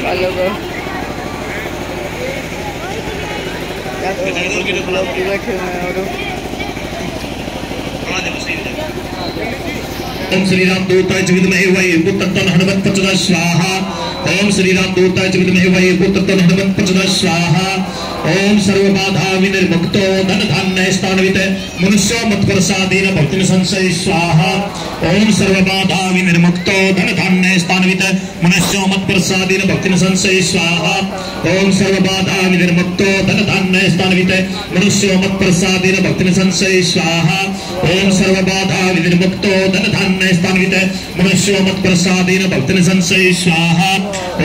लोग बैठे हुए हैं और ओम श्री राम दूताय च विद्महे वैकुंठं हनुमत् प्रचोदयात् स्वाहा। ओम श्री राम दूताय च विद्महे वैकुंठं हनुमत् प्रचोदयात् स्वाहा। ओम सर्वबाधा विनिर्मुक्तो धन धान्य स्थानवित मनुष्यो मत्प्रसादेन भक्तिन संशय स्वाहा। ओम सर्वबाधा विनिर्मुक्तो धन धान्य स्थानवित मनुष्यो मत्प्रसादेन भक्तिन संशय स्वाहा। ओम सर्वबाधा विनिर्मुक्तो धन धान्य स्थानवित मनुष्यो मत्प्रसादेन भक्तिन संशय स्वाहा। ओम सर्वबाधा विनिर्मुक्तो धन धान्य स्थानवित मनुष्यो मत्प्रसादेन भक्तिन संशय स्वाहा।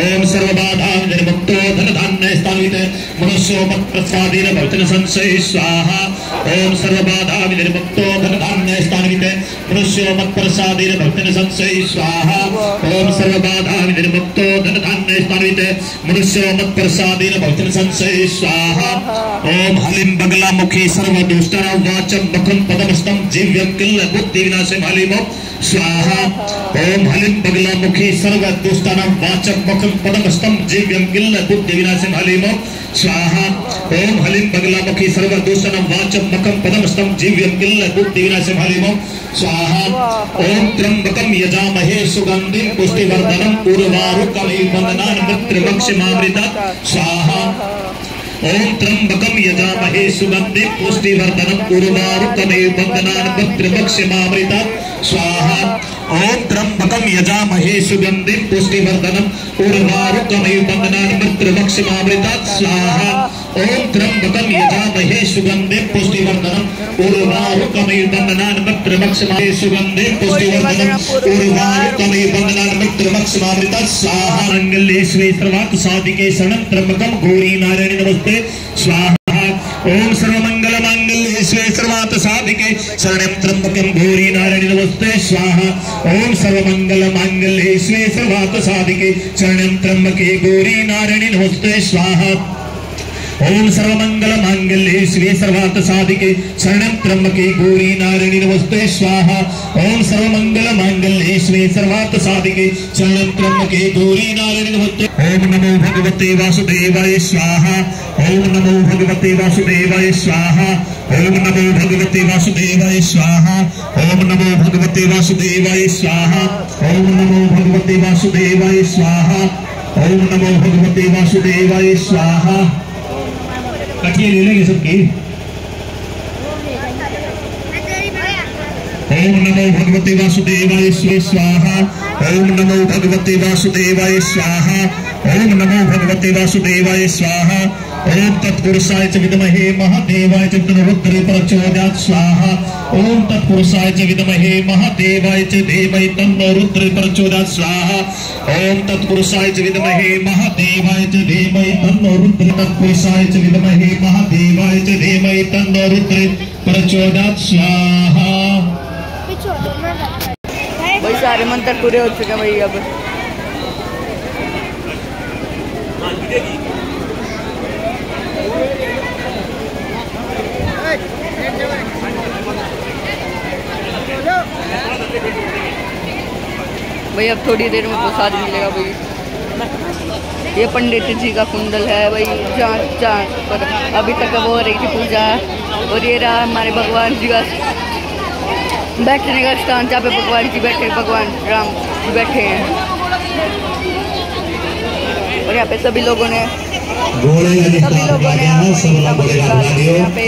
ओम सर्वबाधा विनिर्मुक्तो धन धान्य स्थानवित मनुष्यो मत्प्रसादेन भक्तिन संशय स्वाहा। ओम सर्वबाधा विनिर्मुक्तो धन धान्य स्थानवित मनुष्यो मत्प्रसादेन भक्तिन संशय स्वाहा। ओम सर्वबाधा विनिर्मुक्तो धन धान्य स्थानवित मनुष्यो मत्प्रसादेन भक्तिन संशय स्वाहा। ओम हलिम बगला मुखी सर्व दुष्टानां वाचं मुखं पदमस्तं जीव्यं किल बुद्धि विनाशं हलिमो स्वाहा। ओम हलिम बगला मुखी सर्व दुष्टानां वाचं मुखं पदमस्तं जीव्यं किल बुद्धि विनाशं हलिमो स्वाहा। ओम हलिम बगला मुखी सर्व दुष्टानां वाचं मुखं पदमस्तं जीव्यं किल बुद्धि विनाशं हलिमो स्वाहा। ओम त्र्यंबकं यजामहे सुगंधिं पुष्टिवर्धनम् उर्वारुकमिव बन्धनान् मृत्युर्मक्षमामृतात् स्वाहा। ओम त्र्यंबकं यजामहे सुगंधिं पुष्टिवर्धनम् उर्वारुकमिव बन्धनान् मृत्युर्मक्षमामृतात् स्वाहा। ओम त्र्यंबकं यजामहे सुगंधिं पुष्टिवर्धनम् उर्वारुकमिव बन्धनान् मृत्युर्मक्षमामृतात् स्वाहा। ओम त्र्यंबकं यजामहे सुगंधिं पुष्टिवर्धनम् उर्वारुकमिव बन्धनान् मृत्युर्मक्षमामृतात् सुगंधिं पुष्टिवर्धनम् उर्वारुकमिव बन्धनान् मृत्युर्मक्षमामृतात् स्वाहा। मंगलेश्वरे सर्वार्थ साधिके शरणं त्र्यंबकं गौरी नारायणी नमस्ते स्वाहा। ओम सर्वमंगल मांगल्ये शिवे सर्वार्थ साधिके शरणं त्र्यंबकं गौरी नारायणी नमस्ते स्वाहा। ओम सर्वमंगल मांगल्ये शिवे सर्वार्थ साधिके शरणं त्र्यंबके गौरी नारायणी नमस्ते स्वाहा। ओम सर्वमंगल मांगल्ये शिवे सर्वार्थ साधिके शरणं त्र्यंबके गौरी नारायणी नमस्ते स्वाहा। ओम सर्वमंगल मांगल्ये शिवे सर्वार्थ साधिके शरणं त्र्यंबके गौरी नारायणी नमस्ते। ओम नमो भगवते वासुदेवाय स्वाहा। ओम नमो भगवते वासुदेवाय स्वाहा। ओम नमो भगवते वासुदेवाय स्वाहा। ओम नमो भगवते वासुदेवाय स्वाहा। ओम नमो भगवते वासुदेवाय स्वाहा। ओम नमो भगवते वासुदेवाय स्वाहा। कठिए ले लेंगे सबकी। ओम नमो भगवते वासुदेवाय स्वाहा। ओम नमो भगवते वासुदेवाय स्वाहा। ओम नमो भगवते वासुदेवाय स्वाहा। ओम तत्पुरुषाय च विद्महे महादेवाय च रुद्रे प्रचोदयात् स्वाहा। ओम तत्पुरुषाय च विद्महे महादेवाय च धीमहि तन्नो रुद्रे प्रचोदयात् स्वाहा। ओम तत्पुरुषाय च विद्महे महादेवाय च धीमहि तन्नो रुद्रे तत्पुरुषाय च विद्महे महादेवाय च धीमहि तन्नो रुद्रे प्रचोदयात् स्वाहा। भाई सारे मंत्र पूरे हो चुके हैं भाई। अब भाई अब थोड़ी देर में प्रसाद मिलेगा भाई। ये पंडित जी का कुंडल है भाई, जहाँ पर अभी तक वो हो रही थी पूजा। और ये रहा हमारे भगवान जी का बैठने का स्थान, जहाँ पे भगवान जी बैठे, भगवान राम जी बैठे हैं। और यहाँ पे सभी लोगों ने यहाँ पे